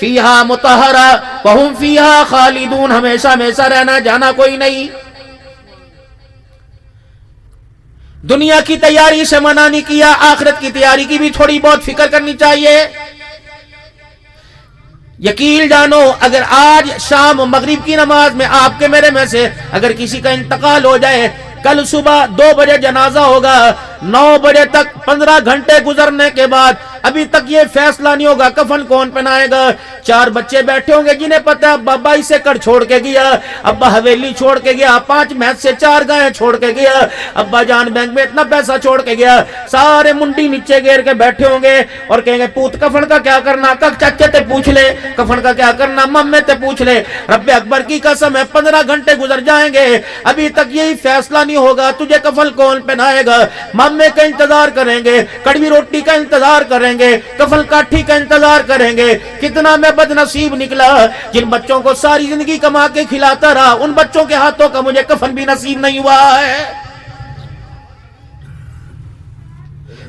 فیہا مطہرہ وہم فیہا خالدون، ہمیشہ ہمیشہ رہنا، جانا کوئی نہیں۔ دنیا کی تیاری سے منع نہیں کیا، آخرت کی تیاری کی بھی تھوڑی بہت فکر کرنی چاہیے۔ یقین جانو اگر آج شام و مغرب کی نماز میں آپ کے میرے میں سے اگر کسی کا انتقال ہو جائے، کل صبح 2 بجے جنازہ ہوگا، 9 بجے تک 15 گھنٹے گزرنے کے بعد ابھی تک یہ فیصلہ نہیں ہوگا کفن کون پہنائے گا۔ 4 بچے بیٹھے ہوں گے جنہیں پتہ ہے ابا 22 ایکڑ چھوڑ کے گیا، ابا حویلی چھوڑ کے گیا، 5 بھینس سے 4 گائیں چھوڑ کے گیا، ابا جان بینک میں اتنا پیسہ چھوڑ کے گیا، سارے منڈی نیچے گیر کے بیٹھے ہوں گے اور کہیں گے پوت کفن کا کیا کرنا، چچے تے پوچھ لے کفن کا کیا کرنا، ممے تے پوچھ لے۔ رب اکبر کی قسم ہے 15 گھنٹے گزر جائیں گے، ابھی تک یہی فیصلہ نہیں ہوگا تجھے کفن کون پہنائے گا۔ مامے کا انتظار کریں گے، کڑوی روٹی کا انتظار کریں گے، کفن کاٹھی کا انتظار کریں گے۔ کتنا میں بد نصیب نکلا جن بچوں کو ساری زندگی کما کے کھلاتا رہا، ان بچوں کے ہاتھوں کا مجھے کفن بھی نصیب نہیں ہوا ہے۔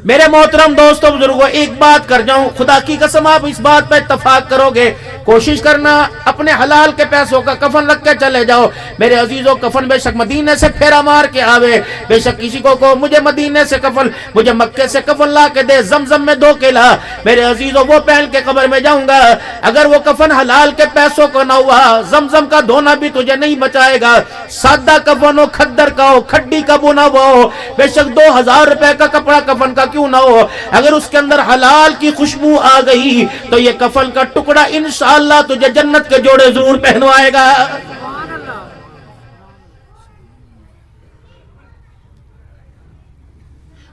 میرے محترم دوستو بزرگوں، ایک بات کر جاؤں، خدا کی قسم آپ اس بات پہ اتفاق کرو گے، کوشش کرنا اپنے حلال کے پیسوں کا کفن رکھ کے چلے جاؤ۔ میرے عزیزوں کفن بے شک مدینے سے پھیرا مار کے آوے، بے شک کسی کو مجھے مدینے سے کفن، مجھے مکے سے کفن لا کے دے، زمزم میں 2 کے لا، میرے عزیزوں وہ پہن کے قبر میں جاؤں گا۔ اگر وہ کفن حلال کے پیسوں کو نہ ہوا، زمزم کا دھونا بھی تجھے نہیں بچائے گا۔ سادہ کفن ہو، کھدر کا ہو، کھڈی کا بنا ہوا ہو، بے شک 2000 روپے کا کپڑا کفن کا کیوں نہ ہو، اگر اس کے اندر حلال کی خوشبو آ گئی تو یہ کفن کا ٹکڑا انشاءاللہ تجھے جنت کے جوڑے ضرور پہنوائے گا۔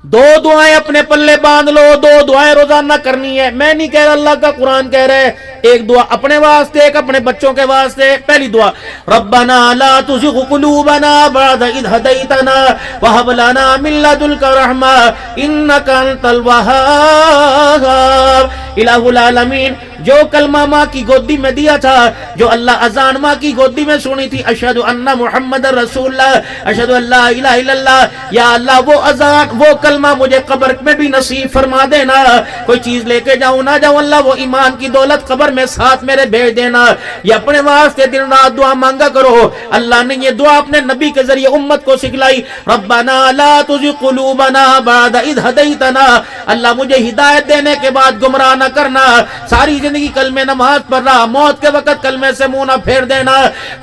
دو دعائیں اپنے پلے باندھ لو، 2 دعائیں روزانہ کرنی ہے۔ میں نہیں کہہ رہا، اللہ کا قرآن کہہ رہے، ایک دعا اپنے واسطے، ایک اپنے بچوں کے واسطے۔ پہلی دعا ربنا لا تزغ قلوبنا بعد اذ ہدیتنا وہب لنا من لدنک رحمہ انک انت الوہاب۔ الہ العالمین، جو کلمہ ماں کی گودی میں دیا تھا، جو اللہ اذان ماں کی گودی میں سنی تھی، اشہد ان محمد رسول اللہ، اشہد ان لا الہ الا اللہ، یا اللہ وہ اذان وہ کلمہ مجھے قبر میں بھی نصیب فرما دینا، کوئی چیز لے کے جاؤں نہ جاؤں، اللہ وہ ایمان کی دولت قبر میں ساتھ میرے بھیج دینا۔ یہ اپنے واسطے دن رات دعا مانگا کرو، اللہ نے یہ دعا اپنے نبی کے ذریعے امت کو سکھلائی۔ ربنا لا تزغ قلوبنا بعد اذ ہدیتنا، اللہ مجھے ہدایت دینے کے بعد گمراہ نہ کرنا، ساری زندگی کلمہ نماز پڑھ رہا، موت کے وقت کلمے سے منہ نہ پھیر دینا۔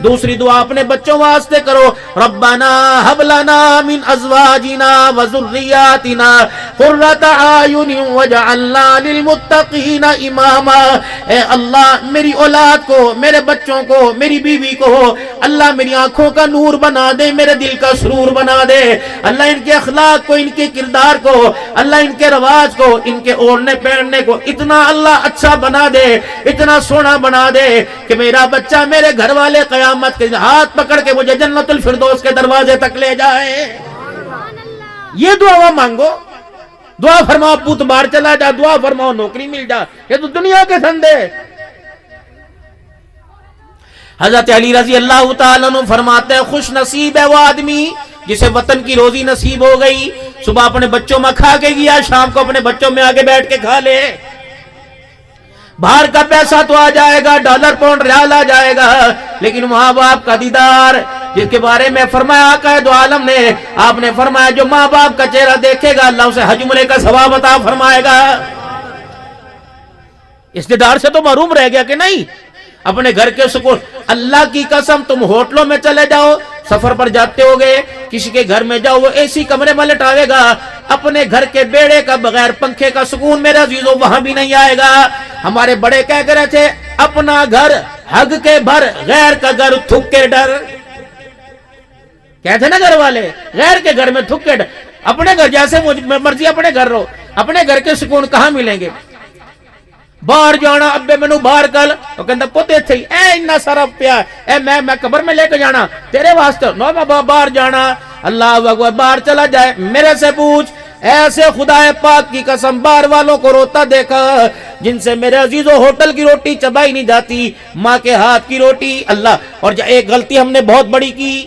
دوسری دعا اپنے بچوں واسطے کرو، ربنا ہب لنا من ازواجنا وذریاتنا قرۃ اعین واجعلنا للمتقین اماما۔ اے اللہ میری اولاد کو، میرے بچوں کو، میری بیوی کو اللہ میری آنکھوں کا نور بنا دے، میرے دل کا سرور بنا دے، اللہ ان کے اخلاق کو، ان کے کردار کو، اللہ ان کے رواج کو، ان کے اوڑھنے پہننے کو اتنا اللہ اچھا بنا دے، اتنا سونا بنا دے کہ میرا بچہ، میرے گھر والے قیامت کے ہاتھ پکڑ کے مجھے جنت الفردوس کے دروازے تک لے جائے۔ یہ دعا مانگو، دعا فرماؤ پوت باہر چلا جا، دعا فرماؤ نوکری مل جا، یہ تو دنیا کے دھندے۔ حضرت علی رضی اللہ تعالیٰ عنہ فرماتے ہیں خوش نصیب ہے وہ آدمی جسے وطن کی روزی نصیب ہو گئی، صبح اپنے بچوں میں کھا کے گیا، شام کو اپنے بچوں میں آگے بیٹھ کے کھا لے۔ باہر کا پیسہ تو آ جائے گا، ڈالر پاؤنڈ ریال آ جائے گا، لیکن ماں باپ کا دیدار، جس کے بارے میں فرمایا آقا دو عالم نے، آپ نے فرمایا جو ماں باپ کا چہرہ دیکھے گا اللہ اسے حج عمرے کا ثواب عطا فرمائے گا۔ اس دیدار سے تو محروم رہ گیا کہ نہیں؟ اپنے گھر کے سکون، اللہ کی قسم تم ہوٹلوں میں چلے جاؤ، سفر پر جاتے ہوگے، کسی کے گھر میں جاؤ وہ ایسی کمرے میں لٹاوے گا، اپنے گھر کے بیڑے کا بغیر پنکھے کا سکون میرے عزیزوں وہاں بھی نہیں آئے گا۔ ہمارے بڑے کہہ رہے تھے اپنا گھر حگ کے بھر، غیر کا گھر تھک کے ڈر۔ کہتے نا گھر والے، غیر کے گھر میں تھک کے ڈر، اپنے گھر جیسے مرضی اپنے گھر رہو، اپنے گھر کے سکون کہاں ملیں گے؟ باہر جانا، ابے مینوں باہر کل، وہ کہندا پوتے تھے اے اتنا سارا پیا اے میں قبر میں لے کے جانا تیرے واسطے، نو میں باہر جانا، اللہ اکبر، باہر چلا جائے، میرے سے پوچھ ایسے خدا پاک کی قسم باہر والوں کو روتا دیکھا جن سے میرے عزیزوں ہوٹل کی روٹی چبائی نہیں جاتی، ماں کے ہاتھ کی روٹی۔ اللہ، اور ایک غلطی ہم نے بہت بڑی کی،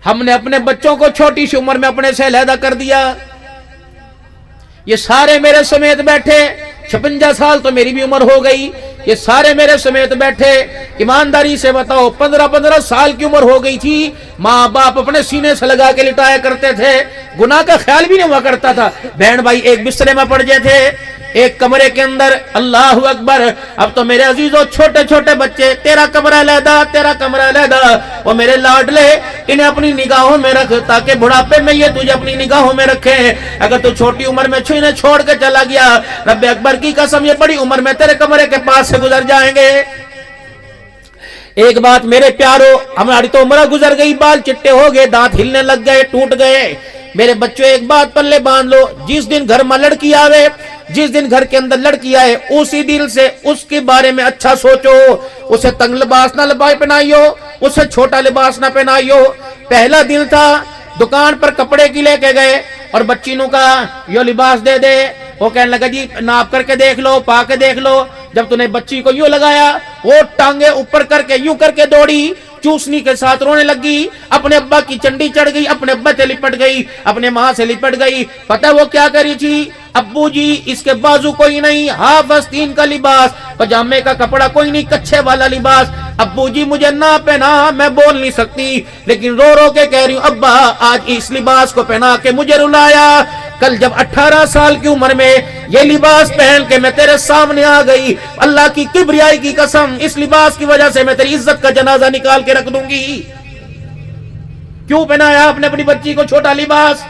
ہم نے اپنے بچوں کو چھوٹی سی عمر میں اپنے سے علیحدہ کر دیا۔ یہ سارے میرے سمیت بیٹھے، 56 سال تو میری بھی عمر ہو گئی، یہ سارے میرے سمیت بیٹھے، ایمانداری سے بتاؤ 15-15 سال کی عمر ہو گئی تھی، ماں باپ اپنے سینے سے لگا کے لٹایا کرتے تھے، گناہ کا خیال بھی نہیں ہوا کرتا تھا، بہن بھائی ایک بسترے میں پڑ جائے تھے، ایک کمرے کے اندر، اللہ اکبر۔ اب تو میرے عزیزوں چھوٹے چھوٹے بچے، تیرا کمرہ علیحدہ، تیرا کمرہ علیحدہ، وہ میرے لاڈلے انہیں اپنی نگاہوں میں رکھ تاکہ بڑھاپے میں یہ تجھے اپنی نگاہوں میں رکھے۔ اگر تو چھوٹی عمر میں انہیں چھوڑ کے چلا گیا، رب اکبر کی قسم یہ بڑی عمر میں تیرے کمرے کے پاس سے گزر جائیں گے۔ ایک بات میرے پیارو، ہماری تو عمرہ گزر گئی، بال چٹے ہو گئے، دانت ہلنے لگ گئے، ٹوٹ گئے، میرے بچوں ایک بات پلے باندھ لو، جس دن گھر میں لڑکی آوے، جس دن گھر کے اندر لڑکی آئے، اسی دن سے اس کے بارے میں اچھا سوچو، اسے تنگ لباس نہ پہنائیو، اسے چھوٹا لباس نہ پہنائیو۔ پہلا دن تھا، دکان پر کپڑے کی لے کے گئے اور بچی نو کہا یہ لباس دے دے، وہ کہنے لگا جی ناپ کر کے دیکھ لو، پا کے دیکھ لو۔ جب تُو نے بچی کو یوں لگایا، وہ ٹانگیں اوپر کر کے یوں کر کے دوڑی، چوسنی کے ساتھ رونے لگی، اپنے ابا کی چنڈی چڑھ گئی، اپنے ابا سے لپٹ گئی، اپنے ماں سے لپٹ گئی۔ پتہ وہ کیا کری تھی؟ ابو جی اس کے بازو کوئی نہیں، ہاف آستین کا لباس، پجامے کا کپڑا کوئی نہیں، کچھے والا لباس، ابو جی مجھے نہ پہنا، میں بول نہیں سکتی لیکن رو رو کے کہہ رہی ہوں ابا آج اس لباس کو پہنا کے مجھے رلایا، کل جب 18 سال کی عمر میں یہ لباس پہن کے میں تیرے سامنے آ گئی، اللہ کی کبریائی کی قسم اس لباس کی وجہ سے میں تیری عزت کا جنازہ نکال کے رکھ دوں گی۔ کیوں پہنایا آپ نے اپنی بچی کو چھوٹا لباس؟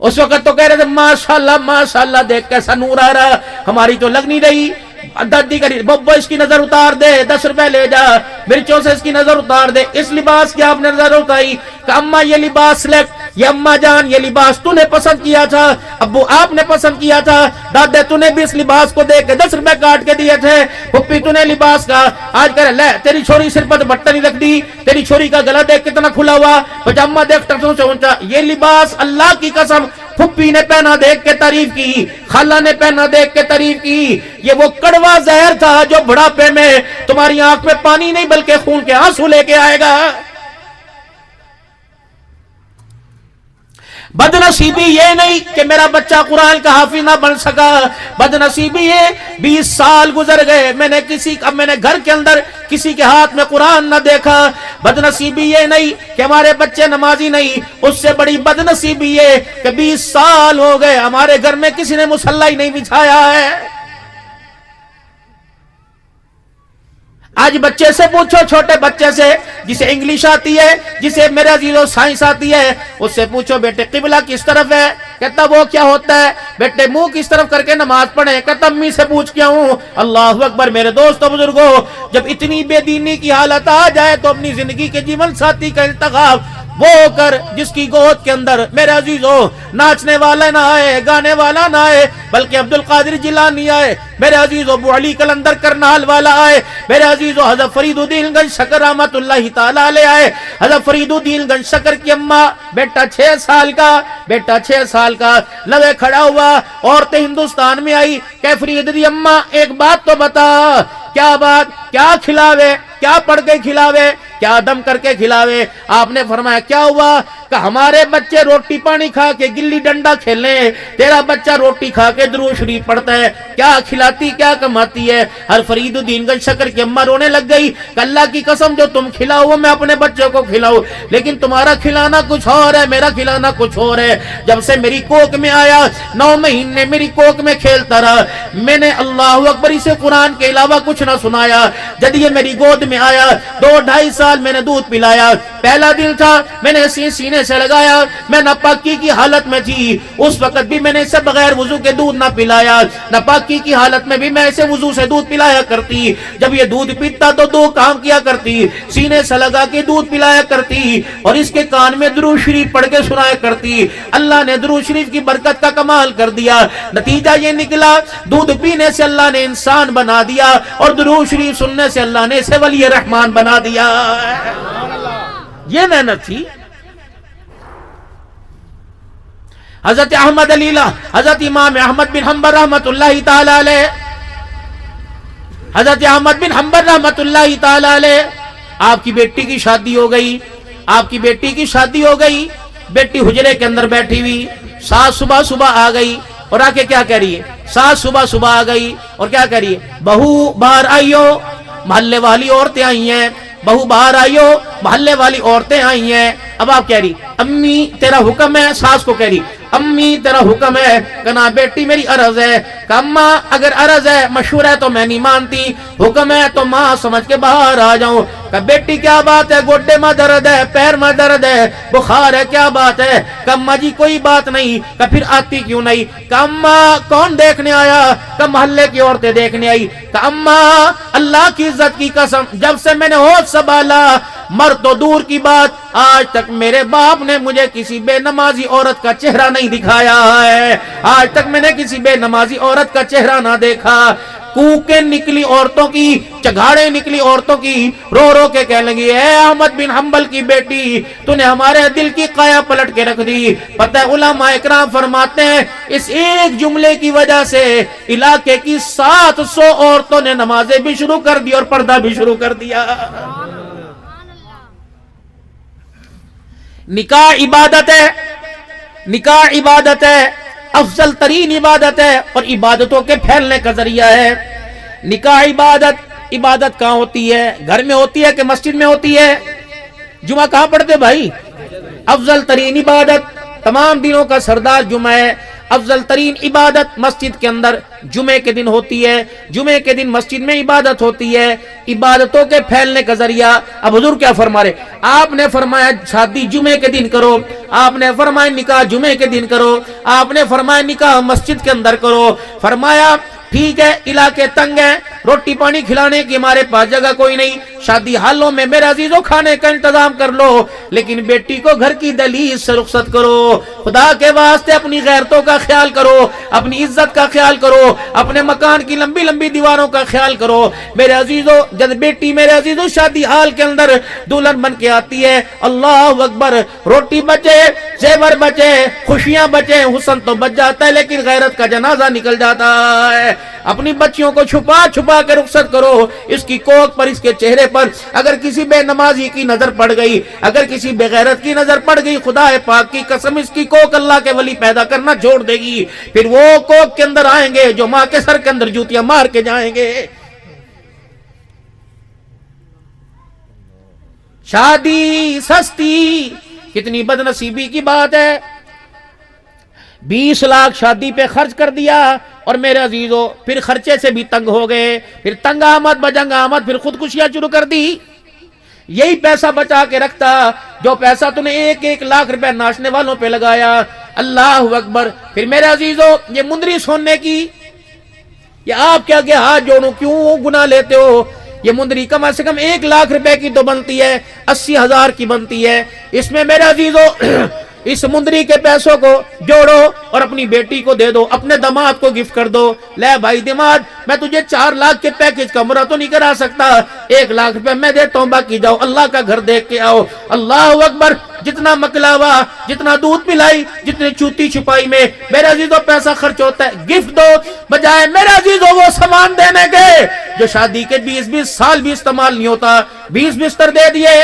اس وقت تو کہہ رہے تھے ماشاءاللہ ماشاءاللہ دیکھ کیسا نور آ رہا، ہماری تو لگ نہیں رہی، دادی کری بابا اس کی نظر اتار دے، 10 روپے لے جا، مرچوں سے اس کی نظر اتار دے۔ اس لباس کی آپ نے نظر اتاری کہ اماں یہ لباس سلیکٹ، یہ اماں جان یہ لباس تو نے پسند کیا تھا، ابو آپ نے پسند کیا تھا، دادے تو نے بھی اس لباس کو دیکھ کے 10 روپے کاٹ کے دیے تھے، پھپھی تو نے لباس کا آج کہہ لے تیری چھوری سر پر بٹن ہی رکھ دی، تیری چھوری کا گلا دیکھ کتنا کھلا ہوا، پجامہ دیکھ ٹخنوں سے اونچا۔ یہ لباس اللہ کی قسم پھپھی نے پہنا دیکھ کے تعریف کی، خالہ نے پہنا دیکھ کے تعریف کی، یہ وہ کڑوا زہر تھا جو بڑھاپے میں تمہاری آنکھ میں پانی نہیں بلکہ خون کے آنسو لے کے آئے گا۔ بدنصیبی یہ نہیں کہ میرا بچہ قرآن کا حافظ نہ بن سکا، بدنصیبی یہ 20 سال گزر گئے میں نے گھر کے اندر کسی کے ہاتھ میں قرآن نہ دیکھا۔ بدنصیبی یہ نہیں کہ ہمارے بچے نمازی نہیں، اس سے بڑی بدنصیبی یہ کہ 20 سال ہو گئے ہمارے گھر میں کسی نے مصلی ہی نہیں بچھایا ہے۔ آج بچے سے پوچھو، چھوٹے بچے سے جسے انگلش آتی ہے، جسے میرے عزیزوں سائنس آتی ہے، اس سے پوچھو بیٹے قبلہ کس طرف ہے، کہتا وہ کیا ہوتا ہے، بیٹے منہ کس طرف کر کے نماز پڑھیں، کہتا امی سے پوچھ کیا ہوں۔ اللہ اکبر میرے دوستو بزرگوں، جب اتنی بے دینی کی حالت آ جائے تو اپنی زندگی کے جیون ساتھی کا انتخاب وہ کر جس کی گود کے اندر میرے عزیزوں ناچنے والا نہ آئے، گانے والا نہ آئے، بلکہ عبدالقادر جیلانی آئے، میرے عزیزوں ابو علی کلندر کرنال والا آئے، میرے عزیزوں حضرت فرید الدین گنج شکر رحمت اللہ تعالی علیہ آئے۔ حضرت فرید الدین گنج شکر کی اماں بیٹا 6 سال کا لگے کھڑا ہوا، عورتیں ہندوستان میں آئی کہ فرید دی اماں ایک بات تو بتا، کیا بات، کیا کھلاوے، کیا پڑھ کے کھلاوے، کیا دم کر کے کھلاوے؟ آپ نے فرمایا کیا ہوا؟ کہ ہمارے بچے روٹی پانی کھا کے گلی ڈنڈا کھیلیں، تیرا بچہ روٹی کھا کے درود شریف پڑھتا ہے، کیا کھلاتی کیا کماتی ہے؟ ہر فرید الدین گنج شکر کی اماں رونے لگ گئی کہ اللہ کی قسم جو تم کھلاؤ وہ میں اپنے بچوں کو کھلاؤ، لیکن تمہارا کھلانا کچھ اور ہے، میرا کھلانا کچھ اور ہے۔ جب سے میری کوک میں آیا 9 مہینے میری کوک میں کھیلتا رہا، میں نے اللہ اکبر اسے قرآن کے علاوہ کچھ نہ سنایا۔ جب یہ میری گود میں آیا 2-2.5 سال میں نے دودھ پلایا، پہلا دن تھا میں نے سینے سے لگایا، میں ناپاکی کی حالت میں تھی، اس وقت بھی میں نے اسے بغیر وضو کے دودھ نہ پلایا، ناپاکی کی حالت میں بھی میں اسے وضو سے دودھ پلایا کرتی، جب یہ دودھ پیتا تو 2 کام کیا کرتی، سینے سے لگا کے دودھ پلایا کرتی اور اس کے کان میں درود شریف پڑھ کے سنایا کرتی۔ اللہ نے درود شریف کی برکت کا کمال کر دیا، نتیجہ یہ نکلا دودھ پینے سے اللہ نے انسان بنا دیا اور درود شریف سننے سے اللہ نے اسے ولی رحمان بنا دیا۔ یہ محنت تھی۔ حضرت احمد علیلہ، حضرت امام احمد بن حنبل رحمت اللہ تعالی علیہ، حضرت احمد بن حنبل رحمت اللہ تعالی علیہ، آپ کی بیٹی کی شادی ہو گئی، آپ کی بیٹی کی شادی ہو گئی، بیٹی حجرے کے اندر بیٹھی ہوئی، ساس صبح آ گئی، اور آ کے کیا کہہ رہی ہے؟ ساس صبح صبح آ گئی اور کیا کہہ رہی ہے؟ بہو باہر آئی ہو، محلے والی عورتیں آئی ہیں، بہو باہر آئی ہو، محلے والی عورتیں آئی ہیں۔ اب آپ کہہ رہی امی تیرا حکم ہے، ساس کو کہہ رہی امی تیرا حکم ہے، کہنا بیٹی میری عرض ہے، کہ اماں اگر عرض ہے مشہور ہے تو میں نہیں مانتی، حکم ہے تو ماں سمجھ کے باہر آ جاؤں۔ کہ بیٹی کیا بات ہے، گوڈے میں درد ہے، پیر میں درد ہے، بخار ہے، کیا بات ہے؟ کہ اماں جی کوئی بات نہیں۔ کہ پھر آتی کیوں نہیں؟ کہ اماں کون دیکھنے آیا؟ کہ محلے کی عورتیں دیکھنے آئی۔ کہ اماں اللہ کی عزت کی قسم جب سے میں نے ہوش سنبھالا، مرد تو دور کی بات، آج تک میرے باپ نے مجھے کسی بے نمازی عورت کا چہرہ نہیں دکھایا ہے، آج تک میں نے کسی بے نمازی عورت کا چہرہ نہ دیکھا۔ کوکیں نکلی عورتوں کی، چگاڑے نکلی عورتوں کی، رو رو کے کہنے لگی اے احمد بن حنبل کی بیٹی، تو نے ہمارے دل کی قایا پلٹ کے رکھ دی۔ پتہ ہے علماء اکرام فرماتے ہیں اس ایک جملے کی وجہ سے علاقے کی 700 عورتوں نے نمازیں بھی شروع کر دی اور پردہ بھی شروع کر دیا۔ نکاح عبادت ہے، نکاح عبادت ہے، افضل ترین عبادت ہے اور عبادتوں کے پھیلنے کا ذریعہ ہے۔ نکاح عبادت، عبادت کہاں ہوتی ہے؟ گھر میں ہوتی ہے کہ مسجد میں ہوتی ہے؟ جمعہ کہاں پڑھتے بھائی؟ افضل ترین عبادت، تمام دنوں کا سردار جمعہ ہے، افضل ترین عبادت مسجد کے اندر جمعے کے دن ہوتی ہے، جمعے کے دن مسجد میں عبادت ہوتی ہے، عبادتوں کے پھیلنے کا ذریعہ۔ اب حضور کیا فرما رہے؟ آپ نے فرمایا شادی جمعے کے دن کرو، آپ نے فرمایا نکاح جمعے کے دن کرو، آپ نے فرمایا نکاح مسجد کے اندر کرو۔ فرمایا ٹھیک ہے علاقے تنگ ہیں، روٹی پانی کھلانے کی ہمارے پاس جگہ کوئی نہیں، شادی حالوں میں میرے عزیزوں کھانے کا انتظام کر لو، لیکن بیٹی کو گھر کی دہلیز سے رخصت کرو، خدا کے واسطے اپنی غیرتوں کا خیال کرو، اپنی عزت کا خیال کرو، اپنے مکان کی لمبی لمبی دیواروں کا خیال کرو۔ میرے عزیزوں جب بیٹی میرے عزیزوں شادی حال کے اندر دلہن بن کے آتی ہے، اللہ اکبر، روٹی بچے، زیور بچے، خوشیاں بچے، حسن تو بچ جاتا ہے لیکن غیرت کا جنازہ نکل جاتا ہے۔ اپنی بچیوں کو چھپا چھپا کے رخصت کرو، اس کی کوکھ پر، اس کے چہرے پر اگر کسی بے نمازی کی نظر پڑ گئی، اگر کسی بے غیرت کی نظر پڑ گئی، خدا پاک کی قسم اس کی کوکھ اللہ کے ولی پیدا کرنا چھوڑ دے گی، پھر وہ کوکھ کے اندر آئیں گے جو ماں کے سر کے اندر جوتیاں مار کے جائیں گے۔ شادی سستی، کتنی بد نصیبی کی بات ہے، 20 لاکھ شادی پہ خرچ کر دیا اور میرے عزیزوں پھر خرچے سے بھی تنگ ہو گئے، پھر تنگ آمد بجنگ آمد، پھر خودکشیاں شروع کر دی۔ یہی پیسہ بچا کے رکھتا جو پیسہ تو نے 1-1 لاکھ روپے ناچنے والوں پہ لگایا، اللہ اکبر۔ پھر میرے عزیزوں یہ مندری سونے کی، یہ آپ کے آگے ہاتھ جوڑوں کیوں گناہ لیتے ہو؟ یہ مندری کم سے کم 1 لاکھ روپے کی تو بنتی ہے، 80,000 کی بنتی ہے۔ اس میں میرے عزیزوں اس مندری کے پیسوں کو جوڑو اور اپنی بیٹی کو دے دو، اپنے داماد کو گفٹ کر دو۔ لے بھائی داماد میں تجھے 4 لاکھ کے پیکج کا عمرہ تو نہیں کرا سکتا، 1 لاکھ روپے میں دیتا ہوں، باقی جاؤ اللہ کا گھر دیکھ کے آؤ۔ اللہ اکبر، جتنا مکلاوا، جتنا دودھ پلائی، جتنے چوتی چھپائی میں میرے عزیزوں پیسہ خرچ ہوتا ہے، گفٹ دو بجائے میرے عزیزوں وہ سامان دینے کے جو شادی کے 20 سال بھی استعمال نہیں ہوتا۔ 20 بستر دے دیے،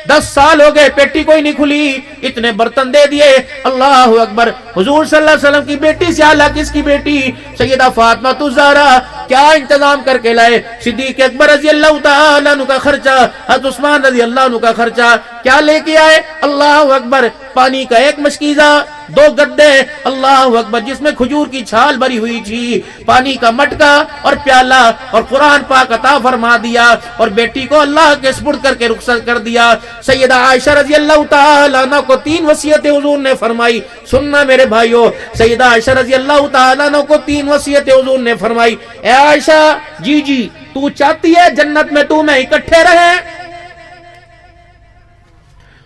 10 سال ہو گئے پیٹی کوئی نہیں کھلی، اتنے برتن دے دیے، اللہ اکبر۔ حضور صلی اللہ علیہ وسلم کی بیٹی سے اعلیٰ کس کی بیٹی؟ سیدہ فاطمہ الزہرا کیا انتظام کر کے لائے؟ صدیق اکبر رضی اللہ تعالیٰ عنہ کا خرچہ، حضرت عثمان رضی اللہ عنہ کا خرچہ کیا لے کے آئے؟ اللہ اکبر، پانی کا 1 مشکیزہ، 2 گدے، اللہ اکبر، جس میں کھجور کی چھال بھری ہوئی تھی، پانی کا مٹکا اور پیالہ اور قرآن پاک عطا فرما دیا اور بیٹی کو اللہ کے سپرد کر کے رخصت کر دیا۔ سیدہ عائشہ رضی اللہ تعالیٰ عنہ کو 3 وصیتیں حضور نے فرمائی، سننا میرے بھائیو، سیدہ عائشہ رضی اللہ تعالیٰ عنہ کو 3 وصیتیں حضور نے فرمائی۔ اے عائشہ جی تو چاہتی ہے جنت میں تو میں اکٹھے رہیں؟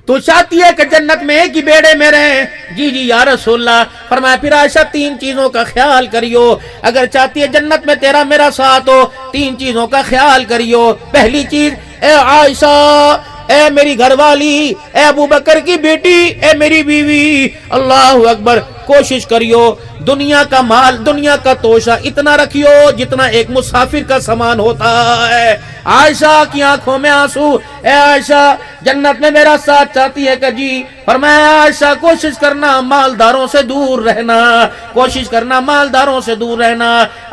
تو چاہتی ہے کہ جنت میں ایک ہی بیڑے میں رہیں؟ جی یا رسول اللہ۔ فرمایا پھر عائشہ 3 چیزوں کا خیال کریو، اگر چاہتی ہے جنت میں تیرا میرا ساتھ ہو 3 چیزوں کا خیال کریو۔ پہلی چیز، اے عائشہ اے میری گھر والی، اے ابو بکر کی بیٹی، اے میری بیوی، اللہ اکبر، کوشش کریو دنیا کا مال، دنیا کا توشہ اتنا رکھیو جتنا ایک مسافر کا سامان ہوتا ہے۔ عائشہ کی آنکھوں میں آنسو، اے عائشہ جنت میں میرا ساتھ چاہتی ہے کہ جی؟ فرمایا عائشہ کوشش کرنا مالداروں سے دور رہنا، کوشش کرنا مالداروں سے دور رہنا۔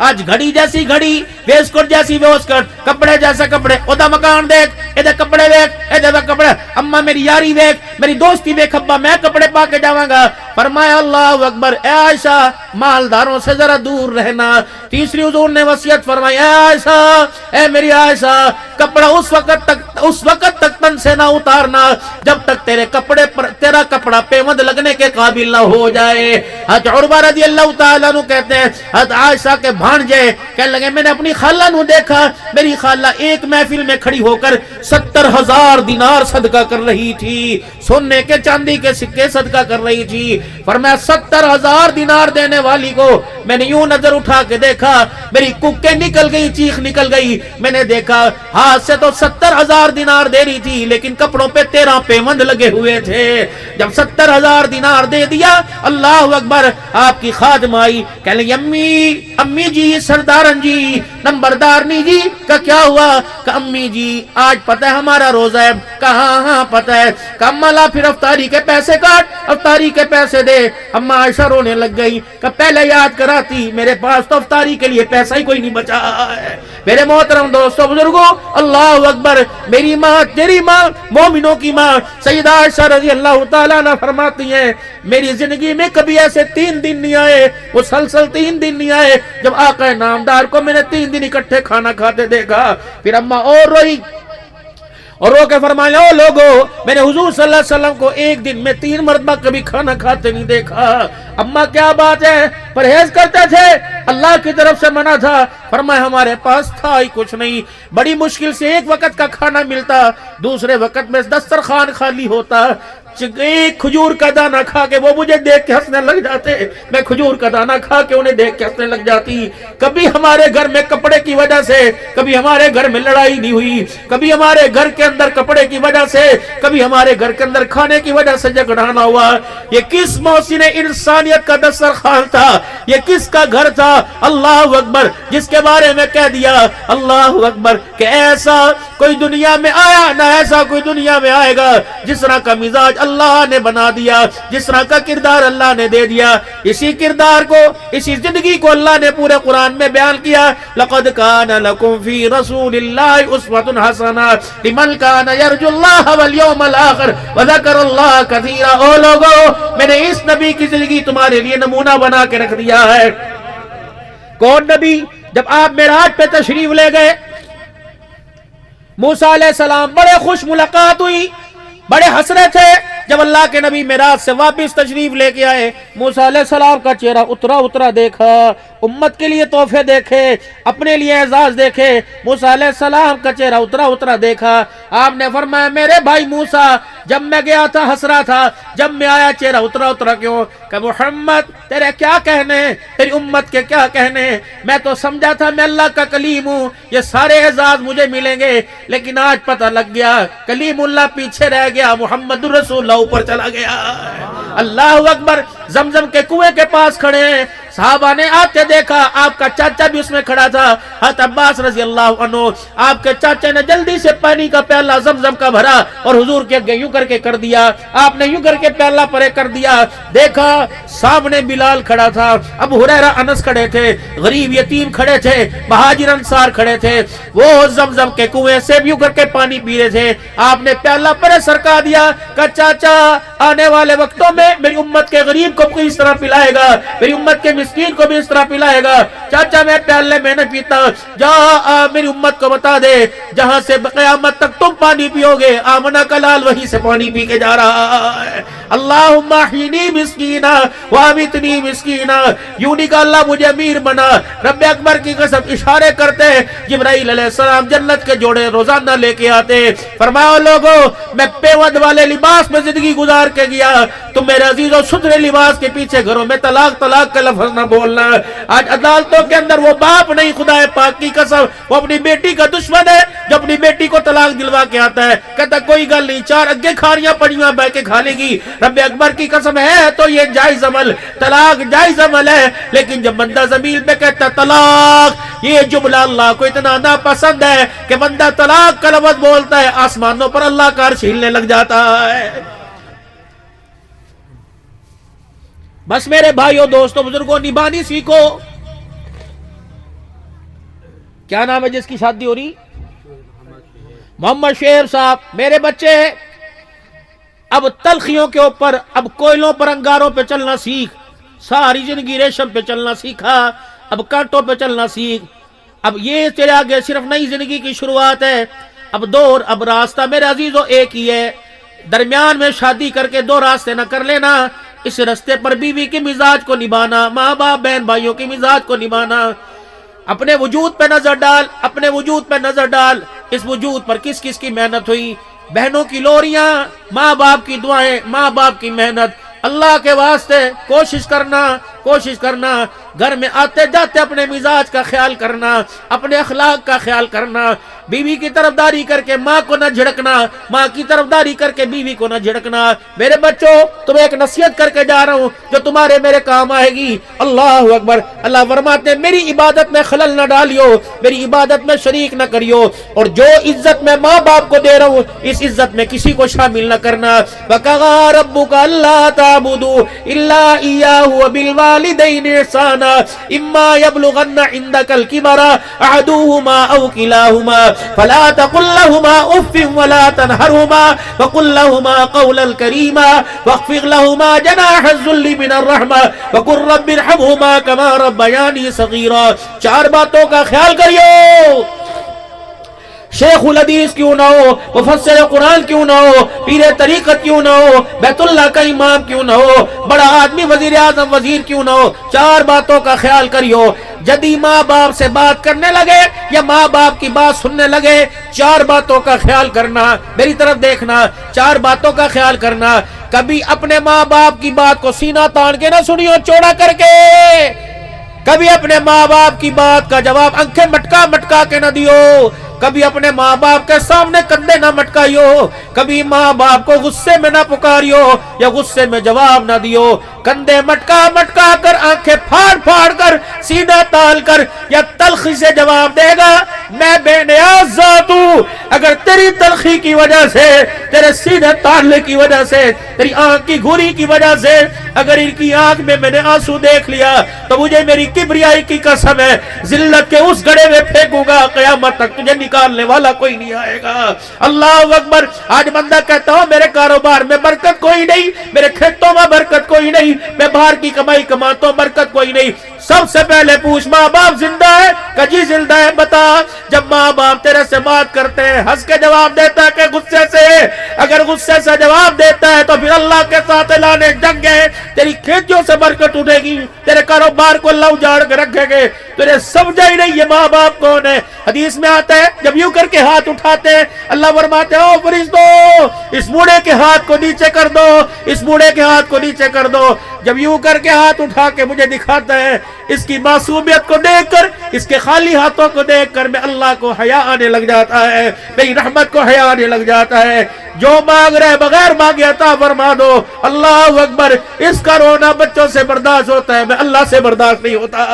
آج گھڑی جیسی گھڑی، ویسکٹ جیسی ویسکٹ، کپڑے جیسے کپڑے، ادا مکان دیکھ، ادھر کپڑے دیکھ، ادھر کپڑے، اماں میری یاری دیکھ، میری دوستی دیکھ، ابا میں کپڑے پا کے جاواں گا۔ فرمایا اللہ اکبر، اے عائشہ مالداروں سے ذرا دور رہنا۔ تیسری حضور نے وصیت فرمائی، اے عائشہ، اے میری عائشہ، کپڑا اس وقت تک تن سے نہ اتارنا جب تک تیرا کپڑا پیوند لگنے کے قابل نہ ہو جائے۔ حضرت عروہ رضی اللہ تعالیٰ عنہ کہتے ہیں حضرت عائشہ کے بھانجے کہنے لگے میں نے اپنی خالہ نو دیکھا، میری خالہ ایک محفل میں کھڑی ہو کر 70,000 دینار صدقہ کر رہی تھی، سونے کے چاندی کے سکے صدقہ کر رہی تھی۔ فرمایا 70,000 دینار دینے والی کو میں نے یوں نظر اٹھا کے دیکھا، میری ککے نکل گئی، چیخ نکل گئی۔ میں نے دیکھا ہاتھ سے تو 70,000 دینار دے رہی تھی لیکن کپڑوں پہ 13 پیوند لگے ہوئے تھے۔ جب 70,000 دینار دے دیا، اللہ اکبر، آپ کی خادم آئی، کہنے لگی امی جی، سردارن جی، نمبردارنی جی کا کیا ہوا؟ کہ امی جی آج پتہ ہے ہمارا روزہ ہے۔ کہاں؟ ہاں پتہ ہے۔ کہ اماں لا پھر افطاری کے پیسے کاٹ، افطاری کے پیسے دے۔ اماں عائشہ رونے لگ گئی کہ پہلے یاد کراتی، میرے پاس تو افطاری کے لیے پیسہ ہی کوئی نہیں بچا ہے۔ میرے محترم دوستو بزرگوں، اللہ اکبر، میری ماں، تیری ماں، مومنوں کی ماں سیدہ عائشہ رضی اللہ تعالیٰ عنہ فرماتی ہیں میری زندگی میں کبھی ایسے 3 دن نہیں آئے، مسلسل 3 دن نہیں آئے جب آقا نامدار کو میں نے 3 دن اکٹھے کھانا کھاتے دیکھا۔ پھر اماں اور روئی اور رو کے فرمایا، او لوگو، میں نے حضور صلی اللہ علیہ وسلم کو ایک دن میں 3 مرتبہ کبھی کھانا کھاتے نہیں دیکھا۔ اماں کیا بات ہے، پرہیز کرتے تھے، اللہ کی طرف سے منع تھا۔ فرمایا ہمارے پاس تھا ہی کچھ نہیں، بڑی مشکل سے ایک وقت کا کھانا ملتا، دوسرے وقت میں دسترخوان خالی ہوتا۔ ایک کھجور کا دانہ کھا کے وہ مجھے دیکھ کے ہنسنے لگ جاتے، میں کھجور کا دانہ کھا کے انہیں دیکھ کے ہنسنے لگ جاتی۔ کبھی ہمارے گھر میں کپڑے کی وجہ سے، کبھی ہمارے گھر میں لڑائی نہیں ہوئی، کبھی ہمارے گھر کے اندر کپڑے کی وجہ سے، کبھی ہمارے گھر کے اندر کھانے کی وجہ سے جھگڑا نہ ہوا۔ یہ کس محسن انسانیت کا دسترخوان تھا، یہ کس کا گھر تھا، اللہ اکبر، جس کے بارے میں کہہ دیا اللہ اکبر کہ ایسا کوئی دنیا میں آیا نہ ایسا کوئی دنیا میں آئے گا، جس طرح کا مزاج اللہ نے بنا دیا، جس طرح کا کردار اللہ نے دے دیا۔ اسی کردار کو، اسی زندگی کو اللہ نے پورے قرآن میں بیان کیا، لَقَدْ كَانَ لَكُمْ فِي رَسُولِ اللَّهِ أُسْوَةٌ حَسَنَةٌ لِمَنْ كَانَ يَرْجُو اللَّهَ وَالْيَوْمَ الْآخِرَ وَذَكَرَ اللَّهَ كَثِيرًا۔ او لوگو، میں نے اس نبی کی زندگی تمہارے لیے نمونہ بنا کے رکھ دیا ہے۔ کون نبی؟ جب آپ معراج پہ تشریف لے گئے، موسیٰ علیہ السلام بڑے خوش ملاقات ہوئی، بڑے ہنس رہے تھے۔ جب اللہ کے نبی معراج سے واپس تشریف لے کے آئے، موسیٰ علیہ السلام کا چہرہ اترا دیکھا، امت کے لیے تحفے دیکھے، اپنے لیے اعزاز دیکھے، موسیٰ علیہ السلام کا چہرہ اترا دیکھا۔ آپ نے فرمایا میرے بھائی موسیٰ، جب میں گیا تھا ہنس رہا تھا، جب میں آیا چہرہ اترا کیوں؟ کہ محمد تیرے کیا کہنے، تیری امت کے کیا کہنے، میں تو سمجھا تھا میں اللہ کا کلیم ہوں، یہ سارے اعزاز مجھے ملیں گے، لیکن آج پتہ لگ گیا کلیم اللہ پیچھے رہ گیا، محمد رسول اللہ اوپر چلا گیا۔ اللہ اکبر، زمزم کے کنویں کے پاس کھڑے ہیں، صحابہ نے آتے دیکھا، آپ کا چاچا بھی اس میں کھڑا تھا، حضرت عباس رضی اللہ عنہ، آپ کے چاچے نے جلدی سے پانی کا پیالہ زمزم کا بھرا اور حضور کے آگے یوں کر کے کر دیا، آپ نے یوں کر کے پیالہ پرے کر دیا، دیکھا سامنے بلال کھڑا تھا، ابو ہریرہ انس کھڑے تھے، غریب یتیم کھڑے تھے، مہاجر انصار کھڑے تھے، وہ زمزم کے کنویں سے یوں کر کے پانی پی رہے تھے۔ آپ نے پیالہ پرے سرکا دیا کہ چاچا آنے والے وقتوں میں میری امت کے غریب کو بھی اس طرح پلائے گا، میری امت کے مسکین کو بھی اس طرح پلائے گا۔ چاچا میں پیالے میں نہ پیتا، جا میری امت کو بتا دے جہاں سے قیامت تک تم پانی پیو گے، آمنہ کا لال وہیں سے پانی پی کے جا رہا ہے۔ اللہم احینی مسکینہ وامیتنی مسکینہ، یوں نہیں کہا اللہ مجھے امیر بنا، رب اکبر کی قسم اشارے کرتے جبرائیل علیہ السلام جنت کے جوڑے روزانہ لے کے آتے، فرمایا لوگو میں پیوند والے لباس میں زندگی گزار کے گیا، تم میرے عزیزوں ستھرے لباس کے پیچھے گھروں میں طلاق طلاق کا لفظ نہ بولنا. آج عدالتوں کے اندر وہ باپ نہیں، خدا پاک کی قسم، وہ اپنی بیٹی کا دشمن ہے جو اپنی بیٹی کو طلاق دلوا کے آتا ہے، کہتا کوئی گل نہیں، 4 اگے کھاریاں پڑیاں بہ کے کھا لے گی. رب اکبر کی قسم ہے تو یہ جائز عمل، طلاق جائز عمل ہے، لیکن جب بندہ زمین پہ کہتا طلاق، یہ جملہ اللہ کو اتنا ناپسند ہے کہ بندہ طلاق کا لفظ بولتا ہے آسمانوں پر اللہ کا عرش ہلنے لگ جاتا ہے. بس میرے بھائیوں دوستوں بزرگوں، نبھانی سیکھو. کیا نام ہے جس کی شادی ہو رہی؟ محمد شعیب صاحب. میرے بچے اب تلخیوں کے اوپر، اب کوئلوں پر انگاروں پہ چلنا سیکھ. ساری زندگی ریشم پہ چلنا سیکھا، اب کانٹوں پہ چلنا سیکھ. اب یہ تیرے آگے صرف نئی زندگی کی شروعات ہے. اب دور، اب راستہ میرے عزیزوں ایک ہی ہے. درمیان میں شادی کر کے 2 راستے نہ کر لینا. اس راستے پر بیوی کے مزاج کو نبھانا، ماں باپ بہن بھائیوں کے مزاج کو نبھانا. اپنے وجود پہ نظر ڈال، اپنے وجود پہ نظر ڈال. اس وجود پر کس کس کی محنت ہوئی، بہنوں کی لوریاں، ماں باپ کی دعائیں، ماں باپ کی محنت. اللہ کے واسطے کوشش کرنا گھر میں آتے جاتے اپنے مزاج کا خیال کرنا، اپنے اخلاق کا خیال کرنا. بیوی کی طرفداری کر کے ماں کو نہ جھڑکنا، ماں کی طرفداری کر کے بیوی کو نہ جھڑکنا. میرے بچوں تمہیں ایک نصیحت کر کے جا رہا ہوں جو تمہارے میرے کام آئے گی. اللہ اکبر. اللہ فرماتے ہیں میری عبادت میں خلل نہ ڈالیو، میری عبادت میں شریک نہ کریو، اور جو عزت میں ماں باپ کو دے رہا ہوں اس عزت میں کسی کو شامل نہ کرنا. وَقَضَىٰ رَبُّكَ أَلَّا تَعْبُدُوا إِلَّا إِيَّاهُ وَبِالْوَالِدَيْنِ إِحْسَانًا إِمَّا يَبْلُغَنَّ عِندَكَ الْكِبَرَ أَحَدُهُمَا أَوْ كِلَاهُمَا فلا تقل لهما اف ولا تنهرهما وقل لهما قولا كريما واخفض لهما جناح الذل من الرحمة وقل رب ارحمهما كما ربياني صغيرا. 4 باتوں کا خیال کریو. شیخ الحدیث کیوں نہ ہو، مفسر قرآن کیوں نہ ہو، پیر طریقت کیوں نہ ہو، بیت اللہ کا امام کیوں نہ ہو، بڑا آدمی وزیر اعظم وزیر کیوں نہ ہو، 4 باتوں کا خیال کریو. جدی ماں باپ سے بات کرنے لگے یا ماں باپ کی بات سننے لگے، 4 باتوں کا خیال کرنا. میری طرف دیکھنا، 4 باتوں کا خیال کرنا. کبھی اپنے ماں باپ کی بات کو سینہ تان کے نہ سنیو چوڑا کر کے. کبھی اپنے ماں باپ کی بات کا جواب آنکھیں مٹکا مٹکا کے نہ دیو. کبھی اپنے ماں باپ کے سامنے کندھے نہ مٹکائیو. کبھی ماں باپ کو غصے میں نہ پکاریو یا غصے میں جواب نہ دیو. کندھے مٹکا مٹکا کر، آنکھیں پھاڑ پھاڑ کر، سینہ تال کر یا تلخی سے جواب دے گا میں بے نیاز ذات ہوں. اگر تیری تلخی کی وجہ سے، تیرے سینہ تالنے کی وجہ سے، تیری آنکھ کی گھوری کی وجہ سے اگر ان کی آنکھ میں میں نے آنسو دیکھ لیا تو مجھے میری کبریائی کی قسم ہے ذلت کے اس گڑھے میں پھینکوں گا، قیامت تک تجھے نکالنے والا کوئی نہیں آئے گا. اللہ اکبر. آج بندہ کہتا ہوں میرے کاروبار میں برکت کوئی نہیں، میرے کھیتوں میں برکت کوئی نہیں، میں باہر کی کمائی کماتا ہوں برکت کوئی نہیں. سب سے پہلے پوچھ ماں باپ زندہ ہے کہ جی زندہ ہے؟ بتا. جب ماں باپ تیرے سے بات کرتے ہیں ہنس کے جواب دیتا ہے کہ غصے سے؟ اگر غصے سے جواب دیتا ہے تو پھر اللہ کے ساتھ اعلان جنگ ہے. تیری کھیتیوں سے برکت اٹھے گی، تیرے کاروبار کو اللہ اجاڑ کے رکھے گے. تیرے سمجھا ہی نہیں یہ ماں باپ کون ہے. حدیث میں آتا ہے جب یوں کر کے ہاتھ اٹھاتے ہیں اللہ فرماتے ہیں او فرشتوں اس بوڑھے کے ہاتھ کو نیچے کر دو، اس بوڑھے کے ہاتھ کو نیچے کر دو. جب یوں کر کے ہاتھ اٹھا کے مجھے دکھاتا ہے، اس کی معصومیت کو دیکھ کر، اس کے خالی ہاتھوں کو دیکھ کر میں اللہ کو حیا آنے لگ جاتا ہے، میری رحمت کو حیا آنے لگ جاتا ہے. جو مانگ رہے بغیر مانگے عطا فرما دو. اللہ اکبر. اس کا رونا بچوں سے برداشت ہوتا ہے، میں اللہ سے برداشت نہیں ہوتا.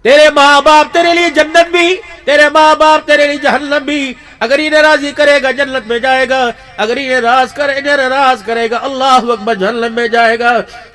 تیرے ماں باپ تیرے لیے جنت بھی، تیرے ماں باپ تیرے لیے جہنم بھی. اگر انہیں راضی کرے گا جنت میں جائے گا، اگر انہیں راز کرے گا اللہ اکبر جہنم میں جائے گا.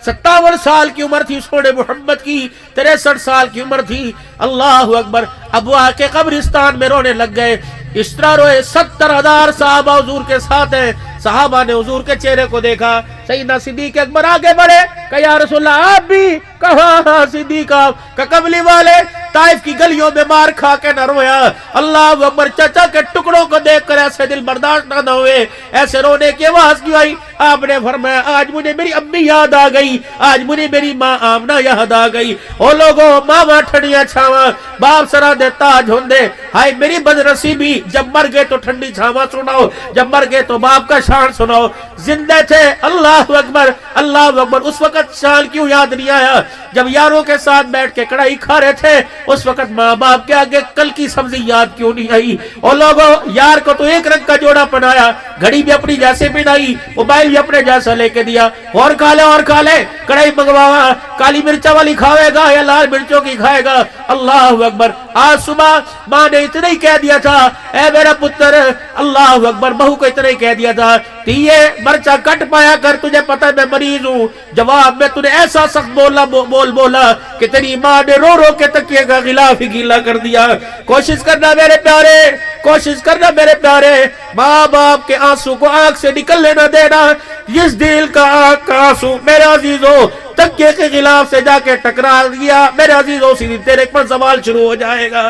57 سال کی عمر تھی سونے محمد کی، 63 سال کی عمر تھی. اللہ اکبر. ابو آ کے قبرستان میں رونے لگ گئے. اس طرح روئے. 70,000 صحابہ حضور کے ساتھ ہیں. صحابہ نے حضور کے چہرے کو دیکھا. سیدنا صدیق اکبر آگے بڑھے کہ یا رسول اللہ آپ بھی؟ کہا صدیق آپ کہ کملی والے طائف کی گلیوں میں مار کھا کے نہ رویا. اللہ اکبر. چچا کے ٹکڑوں کو دیکھ کر ایسے دل برداشت نہ ہوئے، ایسے رونے کی آواز کیوں آئی؟ آپ نے فرمایا آج مجھے میری امی یاد آ گئی، آج مجھے میری ماں آمنہ یاد آ گئی. او لوگوں ماں ٹھڑیاں چھاواں، باپ سرا دے تاج ہوندے. ہائے میری بدنصیبی, جب مر گئے تو ٹھنڈی چھاواں سناؤ, جب مر گئے تو باپ کا شان سناؤ. زندہ تھے, اللہ اکبر اللہ اکبر, اس وقت شان کیوں یاد نہیں آیا؟ جب یاروں کے ساتھ بیٹھ کے کڑھائی کھا رہے تھے اس وقت ماں باپ کے آگے کل کی سبزی یاد کیوں نہیں آئی؟ اور لوگوں, یار کو تو ایک رنگ کا جوڑا پہنایا, گھڑی بھی اپنی جیسے پہنائی, موبائل بھی اپنے جیسا لے کے دیا, اور کھا لے, کڑھائی منگواوا, کالی مرچا والی کھاوے گا یا لال مرچوں کی کھائے گا؟ اللہ اکبر. آج صبح ماں نے اتنا ہی کہہ دیا تھا, اے میرا پتر, اللہ اکبر, بہو کو اتنا ہی کہہ دیا تھا, تیے مرچا کٹ پایا کر, تجھے پتہ ہے میں مریض ہوں. جواب میں تُو نے ایسا سخت بولا کہ تیری ماں نے رو رو کے تکیے کا غلاف ہی گیلا کر دیا. کوشش کرنا میرے پیارے, کوشش کرنا میرے پیارے, ماں باپ کے آنسو کو آنکھ سے نکلنے نہ دینا. جس دل کا آنکھ کا آنسو میرے عزیزوں تکیے کے غلاف سے جا کے ٹکرا دیا, میرے عزیزوں اسی دن تیرے پر سوال شروع ہو جائے گا.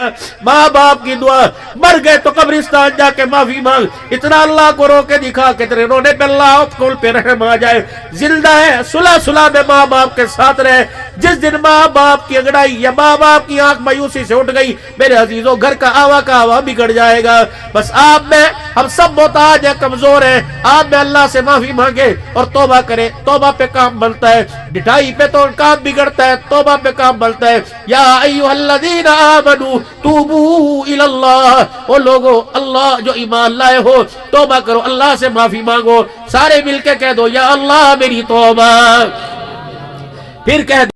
ماں باپ کی دعا, مر گئے تو قبرستان جا کے معافی مانگ, اتنا اللہ کو رو کے دکھا کہ تیرے رونے پہ اللہ کل پہ رحم آ جائے. زندہ ہے, صلح میں ماں باپ کے ساتھ رہے. جس دن ماں باپ کی انگڑائی یا ماں باپ کی آنکھ مایوسی سے اٹھ گئی, میرے عزیزوں گھر کا آوا بگڑ جائے گا. بس آپ میں, ہم سب محتاج ہیں, کمزور ہیں, آپ میں اللہ سے معافی مانگے اور توبہ کرے. توبہ پہ کام بنتا ہے, ڈٹائی پہ تو کام بگڑتا ہے, توبہ پہ کام بنتا ہے. یا ایھا الذین آمنوا توبوا الی اللہ, وہ لوگو اللہ جو ایمان لائے ہو توبہ کرو, اللہ سے معافی مانگو. سارے مل کے کہہ دو, یا اللہ میری توبہ. پھر کہہ دو